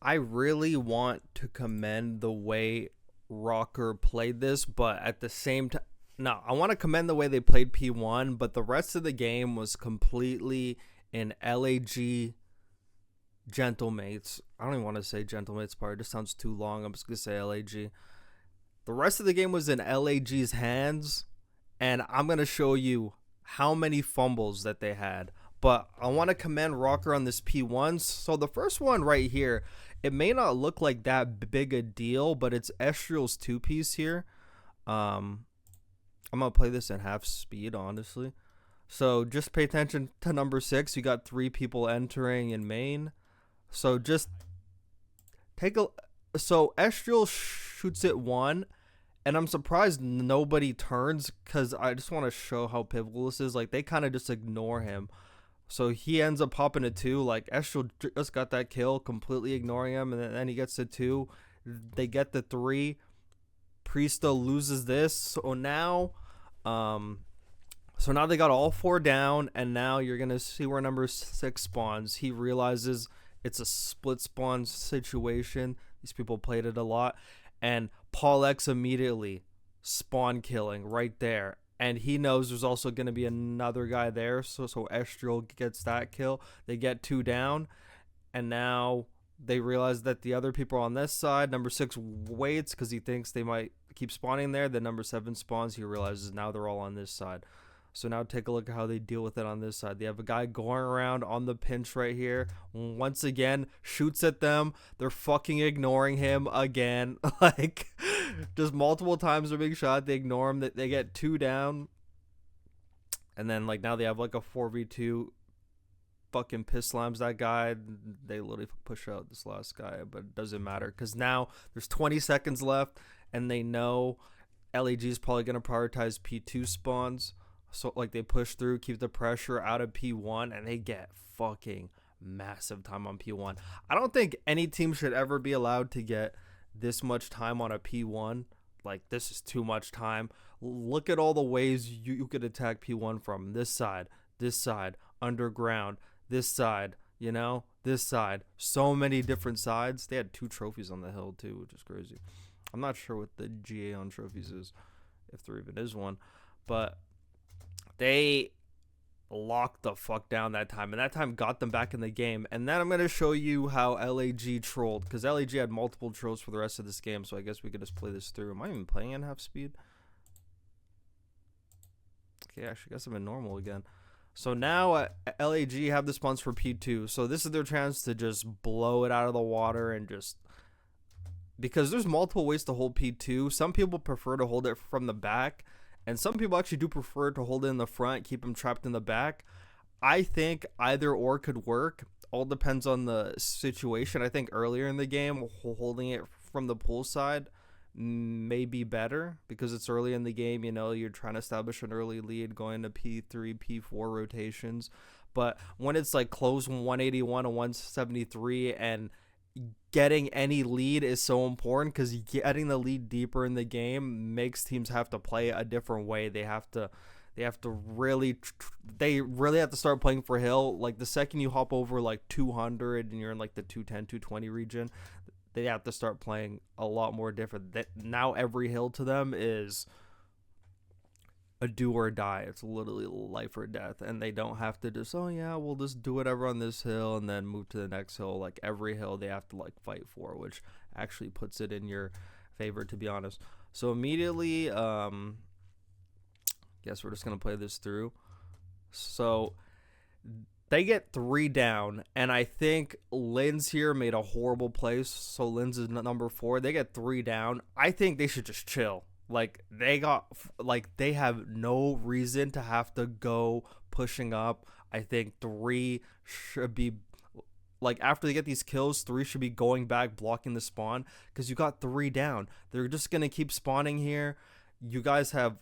I really want to commend the way Rocker played this, but at the same time, no, I want to commend the way they played P1, but the rest of the game was completely in LAG GentleMates. I don't even want to say GentleMates part. It just sounds too long. I'm just going to say LAG. The rest of the game was in LAG's hands, and I'm going to show you how many fumbles that they had. But I want to commend Rocker on this P1. So the first one right here, it may not look like that big a deal, but it's Estriel's two-piece here. I'm going to play this in half speed, honestly. So just pay attention to number 6. You got 3 people entering in main. So just take a... So Estriel shoots it 1, and I'm surprised nobody turns because I just want to show how pivotal this is. Like, they kind of just ignore him. So he ends up popping a 2. Like, Estriel just got that kill, completely ignoring him, and then he gets the 2. They get the 3. Priesta loses this. So now they got all 4 down, and now you're going to see where number 6 spawns. He realizes it's a split spawn situation. These people played it a lot. And Paul X immediately spawn killing right there. And he knows there's also going to be another guy there. So Estriel gets that kill. They get 2 down. And now they realize that the other people are on this side. Number 6 waits because he thinks they might keep spawning there. Then number 7 spawns. He realizes now they're all on this side. So now take a look at how they deal with it on this side. They have a guy going around on the pinch right here. Once again, shoots at them. They're fucking ignoring him again. Like, just multiple times they're being shot. They ignore him. They get 2 down. And then, like, now they have, like, a 4v2. Fucking piss slams that guy. They literally push out this last guy. But it doesn't matter. Because now there's 20 seconds left. And they know LAG is probably going to prioritize P2 spawns. So, like, they push through, keep the pressure out of P1, and they get fucking massive time on P1. I don't think any team should ever be allowed to get this much time on a P1. Like, this is too much time. Look at all the ways you could attack P1 from. This side, underground, this side, this side. So many different sides. They had 2 trophies on the hill, too, which is crazy. I'm not sure what the GA on trophies is, if there even is one. But they locked the fuck down that time, and that time got them back in the game. And then I'm going to show you how LAG trolled, because LAG had multiple trolls for the rest of this game, so I guess we could just play this through. Am I even playing in half speed? Okay, actually, I guess I'm in normal again. So now LAG have the spawns for P2, so this is their chance to just blow it out of the water and just... Because there's multiple ways to hold P2. Some people prefer to hold it from the back, and some people actually do prefer to hold it in the front, keep them trapped in the back. I think either or could work. All depends on the situation. I think earlier in the game, holding it from the pool side may be better because it's early in the game. You're trying to establish an early lead going to P3, P4 rotations. But when it's like close 181 and 173 and getting any lead is so important because getting the lead deeper in the game makes teams have to play a different way. They really have to start playing for hill. Like, the second you hop over like 200 and you're in like the 210 220 region, they have to start playing a lot more different. Now every hill to them is a do or die. It's literally life or death, and they don't have to just, oh yeah, we'll just do whatever on this hill and then move to the next hill. Like, every hill they have to like fight for, which actually puts it in your favor, to be honest. So immediately, guess we're just gonna play this through. So they get 3 down, and I think Linz here made a horrible play. So Linz is number 4. They get 3 down. I think they should just chill. Like, they have no reason to have to go pushing up. I think 3 should be, like, after they get these kills, 3 should be going back, blocking the spawn, because you got 3 down. They're just going to keep spawning here. You guys have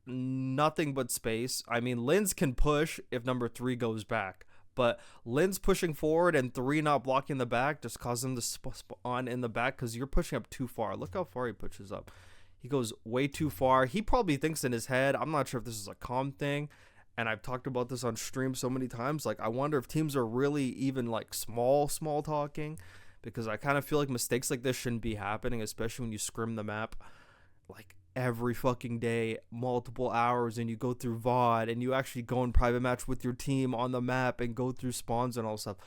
nothing but space. I mean, Linz can push if number 3 goes back, but Linz pushing forward and 3 not blocking the back just causes them to spawn in the back because you're pushing up too far. Look how far he pushes up. He goes way too far. He probably thinks in his head, I'm not sure if this is a calm thing, and I've talked about this on stream so many times. Like, I wonder if teams are really even like small talking, because I kind of feel like mistakes like this shouldn't be happening, especially when you scrim the map like every fucking day, multiple hours, and you go through VOD and you actually go in private match with your team on the map and go through spawns and all stuff.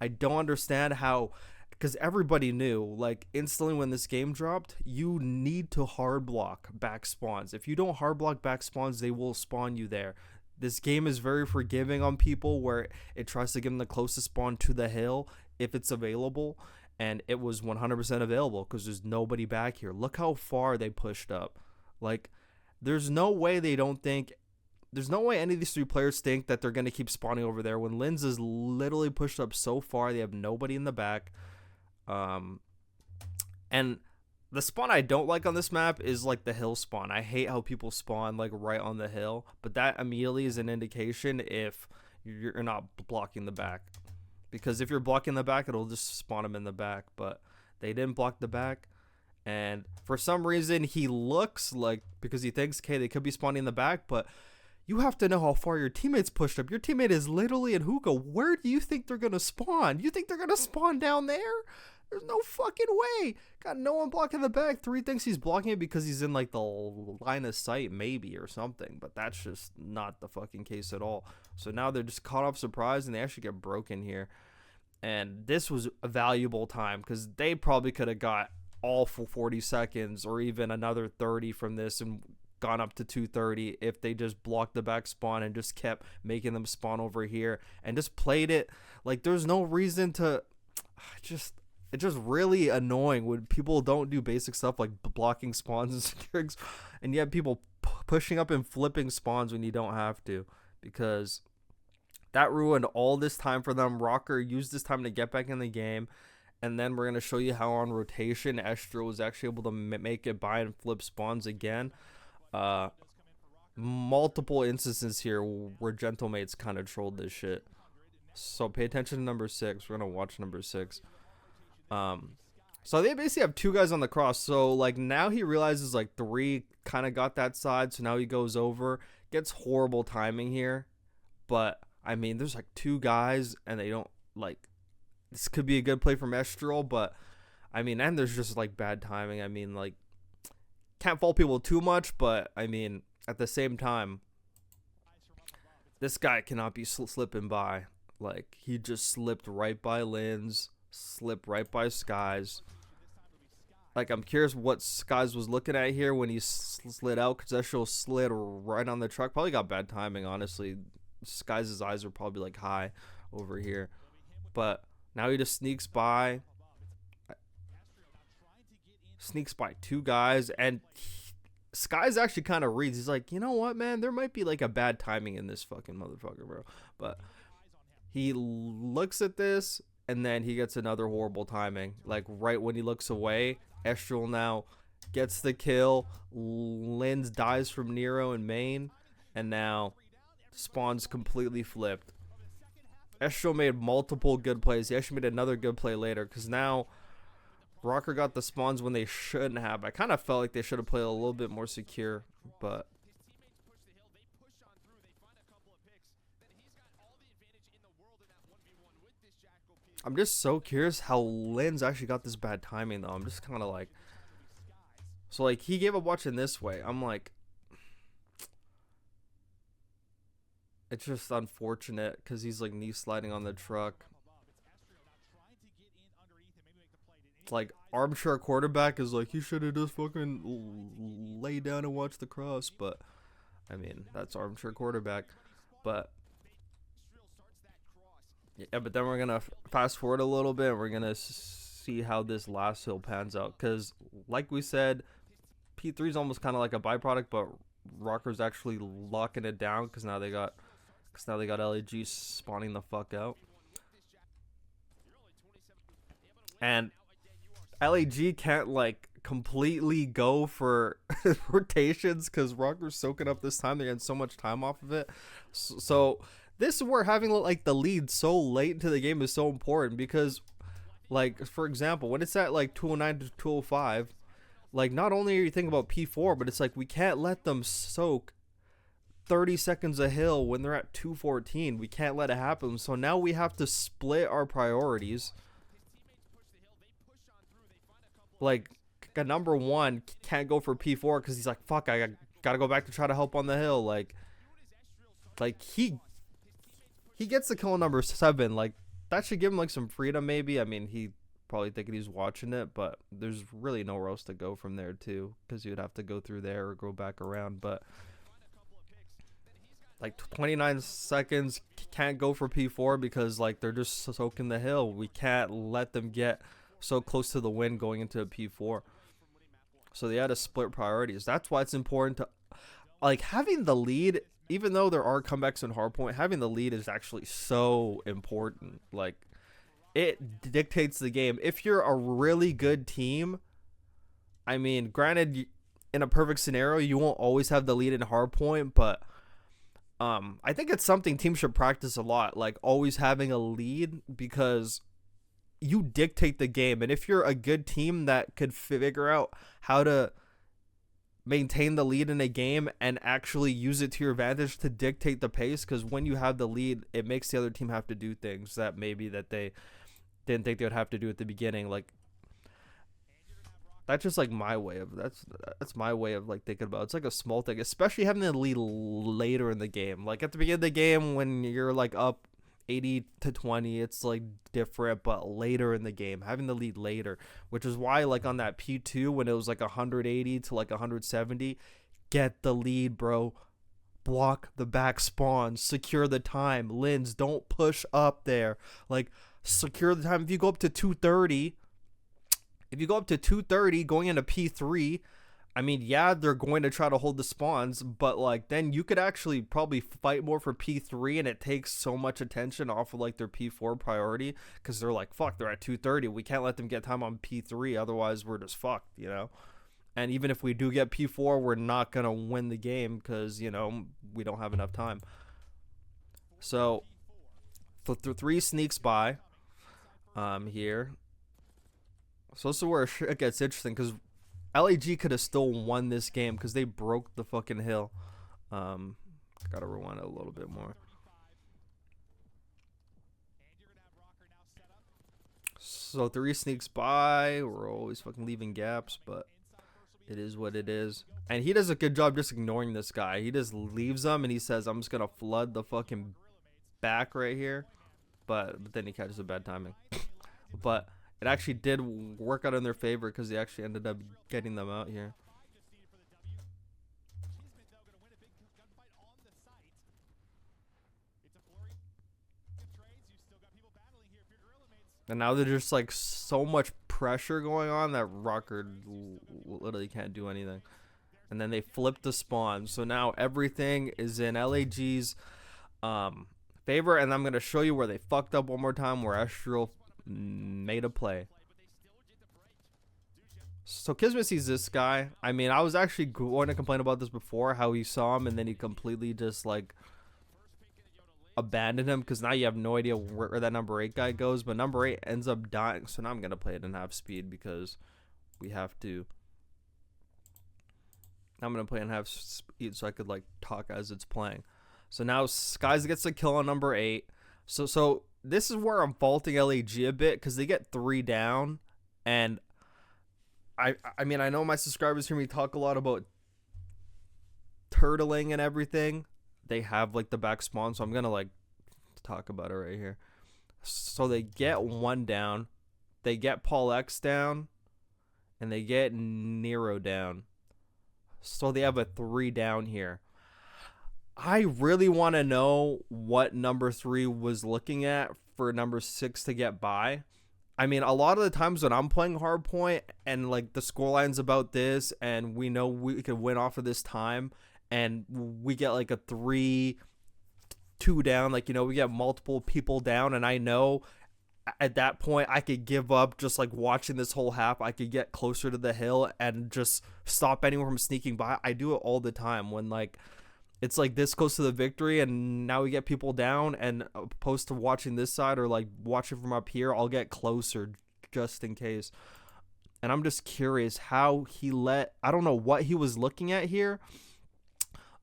I don't understand how, because everybody knew, like, instantly when this game dropped, you need to hard block back spawns. If you don't hard block back spawns, they will spawn you there. This game is very forgiving on people where it tries to give them the closest spawn to the hill if it's available, and it was 100% available because there's nobody back here. Look how far they pushed up. Like, there's no way any of these three players think that they're going to keep spawning over there when Linz is literally pushed up so far. They have nobody in the back. And the spawn I don't like on this map is like the hill spawn. I hate how people spawn like right on the hill, but that immediately is an indication if you're not blocking the back, because if you're blocking the back, it'll just spawn them in the back. But they didn't block the back, and for some reason he looks like, because he thinks, okay, they could be spawning in the back, but you have to know how far your teammate's pushed up. Your teammate is literally in hookah. Where do you think they're gonna spawn? You think they're gonna spawn down there? There's no fucking way. Got no one blocking the back. 3 thinks he's blocking it because he's in like the line of sight maybe or something, but that's just not the fucking case at all. So now they're just caught off surprise and they actually get broken here. And this was a valuable time because they probably could have got all for 40 seconds or even another 30 from this and gone up to 230 if they just blocked the back spawn and just kept making them spawn over here and just played it. Like, there's no reason to it's just really annoying when people don't do basic stuff like blocking spawns and securing, and yet people pushing up and flipping spawns when you don't have to, because that ruined all this time for them. Rocker used this time to get back in the game, and then we're going to show you how on rotation Estro was actually able to make it buy and flip spawns again. Multiple instances here where GentleMates kind of trolled this shit. So pay attention to number 6. We're going to watch number 6. So they basically have 2 guys on the cross. So like now he realizes like 3 kind of got that side. So now he goes over, gets horrible timing here. But I mean, there's like 2 guys and they don't, like, this could be a good play from Estro, but I mean, and there's just like bad timing. I mean, like, can't fault people too much, but I mean, at the same time, this guy cannot be slipping by. Like, he just slipped right by Linz, slipped right by Skies. Like, I'm curious what Skies was looking at here when he slid out, because Estro slid right on the truck. Probably got bad timing, honestly. Skies' eyes are probably like high over here, but now he just sneaks by 2 guys, and Skies actually kind of reads. He's like, you know what, man, there might be like a bad timing in this fucking motherfucker, bro. But he looks at this, and then he gets another horrible timing. Like, right when he looks away, Estro now gets the kill. Linz dies from Nero and main, and now spawns completely flipped. Estro made multiple good plays. He actually made another good play later, because now Rocker got the spawns when they shouldn't have. I kind of felt like they should have played a little bit more secure, but I'm just so curious how Linz actually got this bad timing, though. I'm just kind of like, so like he gave up watching this way. I'm like, it's just unfortunate because he's like knee sliding on the truck. Like, armchair quarterback is like, he should have just fucking lay down and watch the cross. But I mean, that's armchair quarterback. But yeah, but then we're gonna fast forward a little bit. We're gonna see how this last hill pans out, because like we said, P3 is almost kind of like a byproduct, but Rocker's actually locking it down, because now they got LAG spawning the fuck out. And LAG can't like completely go for rotations because Rocker's soaking up this time. They're getting so much time off of it. So this is where having like the lead so late into the game is so important, because like, for example, when it's at like 209 to 205, like, not only are you thinking about P4, but it's like we can't let them soak 30 seconds a hill when they're at 214. We can't let it happen. So now we have to split our priorities. Like a number one can't go for P4 because he's like, fuck, gotta go back to try to help on the hill. Like he gets the kill on number 7. Like that should give him like some freedom maybe. I mean, he probably thinking he's watching it, but there's really nowhere else to go from there too, because you'd have to go through there or go back around. But like 29 seconds can't go for P4 because like they're just soaking the hill. We can't let them get so close to the win going into a P4. So they had to split priorities. That's why it's important to like having the lead. Even though there are comebacks in hardpoint, having the lead is actually so important. Like it dictates the game. If you're a really good team, I mean, granted, in a perfect scenario, you won't always have the lead in hardpoint, but I think it's something teams should practice a lot, like always having a lead, because you dictate the game. And if you're a good team that could figure out how to maintain the lead in a game and actually use it to your advantage to dictate the pace, because when you have the lead, it makes the other team have to do things that maybe that they didn't think they would have to do at the beginning. Like that's just like my way of that's my way of like thinking about it. It's like a small thing, especially having the lead later in the game. Like at the beginning of the game when you're like up 80-20, it's like different, but later in the game having the lead later, which is why like on that P2 when it was like 180 to like 170, get the lead, bro. Block the back spawns, secure the time. Lins, don't push up there. Like secure the time. If you go up to 230, going into P3, I mean, yeah, they're going to try to hold the spawns, but like then you could actually probably fight more for P3, and it takes so much attention off of like their P4 priority, because they're like, fuck, they're at 230. We can't let them get time on P3, otherwise we're just fucked, you know? And even if we do get P4, we're not going to win the game because, you know, we don't have enough time. So, the 3 sneaks by here. So this is where it gets interesting, because LAG could have still won this game because they broke the fucking hill. Gotta rewind it a little bit more. So 3 sneaks by. We're always fucking leaving gaps, but it is what it is. And he does a good job just ignoring this guy. He just leaves them and he says, I'm just gonna flood the fucking back right here. But then he catches a bad timing. But it actually did work out in their favor because he actually ended up getting them out here. And now there's just like so much pressure going on that Rocker literally can't do anything. And then they flip the spawn. So now everything is in LAG's favor. And I'm going to show you where they fucked up one more time, where Astral made a play. So Kismet sees this guy. I mean, I was actually going to complain about this before, how he saw him and then he completely just like abandoned him, because now you have no idea where that number 8 guy goes. But number 8 ends up dying, so now I'm gonna play it in half speed because we have to. I'm gonna play in half speed so I could like talk as it's playing. So now Skies gets a kill on number 8. So this is where I'm faulting LAG a bit, because they get 3 down, and I mean, I know my subscribers hear me talk a lot about turtling and everything. They have like the back spawn, so I'm gonna like talk about it right here. So they get 1 down, they get Paul X down, and they get Nero down. So they have a 3 down here. I really want to know what number 3 was looking at for number 6 to get by. I mean, a lot of the times when I'm playing hardpoint and like the scoreline's about this, and we know we could win off of this time, and we get like a 3-2 down, like, you know, we get multiple people down, and I know at that point I could give up just like watching this whole half. I could get closer to the hill and just stop anyone from sneaking by. I do it all the time when like it's like this close to the victory and now we get people down, and opposed to watching this side or like watching from up here, I'll get closer just in case. And I'm just curious how he I don't know what he was looking at here.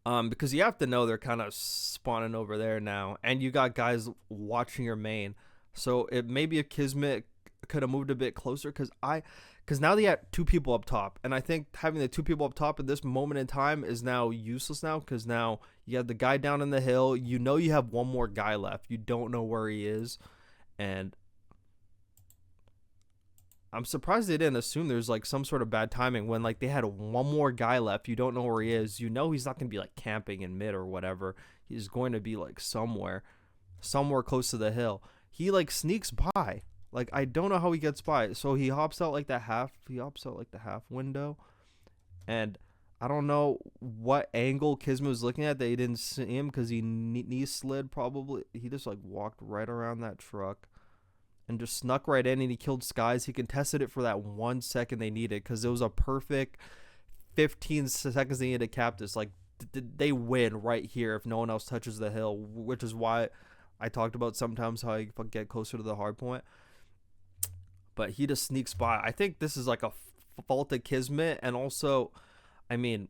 Because you have to know they're kind of spawning over there now, and you got guys watching your main. So it may be a Kismet could have moved a bit closer because now they had two people up top, and I think having the two people up top at this moment in time is now useless now because now you have the guy down in the hill. You know you have one more guy left. You don't know where he is, and I'm surprised they didn't assume there's like some sort of bad timing when like they had one more guy left. You don't know where he is. You know he's not gonna be like camping in mid or whatever. He's going to be like somewhere close to the hill. He like sneaks by. Like I don't know how he gets by. So he hops out like the half window, and I don't know what angle Kismet was looking at that he didn't see him because he knee slid probably. He just like walked right around that truck and just snuck right in, and he killed Skies. He contested it for that 1 second they needed because it was a perfect 15 seconds they needed to cap this. Like they win right here if no one else touches the hill, which is why I talked about sometimes how you get closer to the hard point. But he just sneaks by. I think this is like a fault of Kismet, and also, I mean,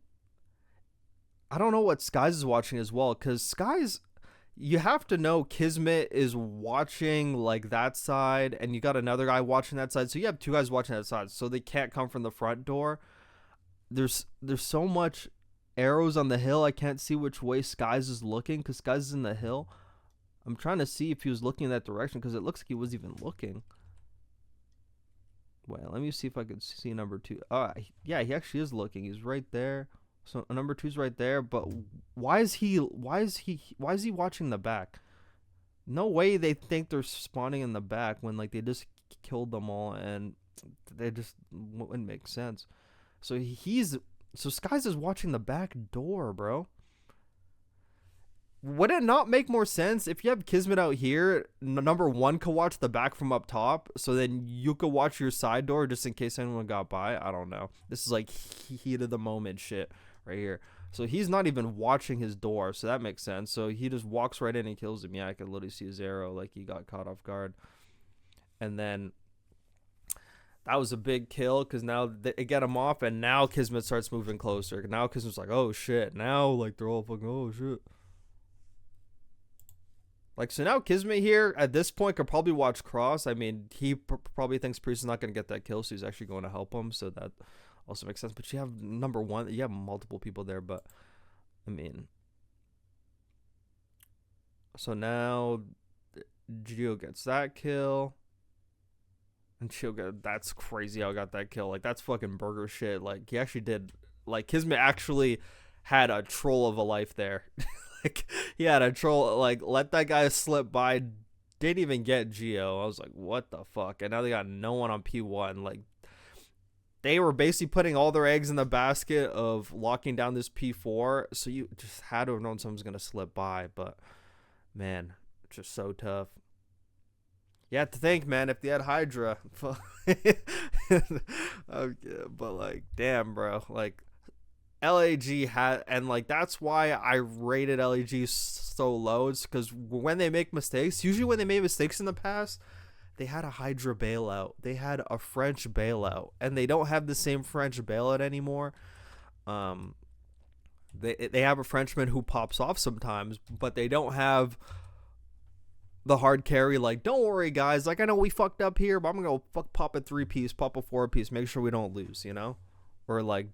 I don't know what Skies is watching as well, because Skies, you have to know Kismet is watching like that side, and you got another guy watching that side, so you have two guys watching that side, so they can't come from the front door. There's so much arrows on the hill, I can't see which way Skies is looking, because Skies is in the hill. I'm trying to see if he was looking in that direction, because it looks like he was even looking. Wait, let me see if I could see number 2. Yeah, he actually is looking. He's right there. So number 2's right there. But why is he watching the back? No way they think they're spawning in the back when like they just killed them all, and they just wouldn't make sense. So Skies is watching the back door, bro. Would it not make more sense if you have Kismet out here, number 1 could watch the back from up top, so then you could watch your side door just in case anyone got by? I don't know. This is like heat of the moment shit right here. So he's not even watching his door, so that makes sense. So he just walks right in and kills him. Yeah, I could literally see his arrow, like he got caught off guard. And then that was a big kill because now they get him off, and now Kismet starts moving closer. Now Kismet's like, oh shit. Now like they're all fucking, oh shit. Like, so now Kismet here, at this point, could probably watch Cross. I mean, he probably thinks Priest is not going to get that kill, so he's actually going to help him, so that also makes sense. But you have number 1, you have multiple people there, but, I mean. So now, Geo gets that kill. And that's crazy how I got that kill. Like, that's fucking burger shit. Like, he actually did, like, Kismet actually had a troll of a life there. Like, he had a troll, like, let that guy slip by, didn't even get Geo. I was like, what the fuck? And now they got no one on P1. Like, they were basically putting all their eggs in the basket of locking down this P4, so you just had to have known someone was going to slip by, but, man, it's just so tough. You have to think, man, if they had Hydra. Okay, but, like, damn, bro. Like, LAG had, and like that's why I rated LAG so low. It's because when they make mistakes, usually when they made mistakes in the past, they had a Hydra bailout, they had a French bailout, and they don't have the same French bailout anymore. They have a Frenchman who pops off sometimes, but they don't have the hard carry. Like, don't worry, guys. Like, I know we fucked up here, but I'm gonna go pop a 3-piece, pop a 4-piece, make sure we don't lose, you know, or like.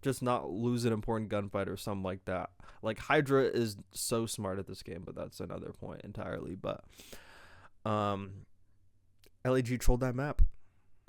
Just not lose an important gunfight or something like that. Like, Hydra is so smart at this game, but that's another point entirely. But LAG trolled that map.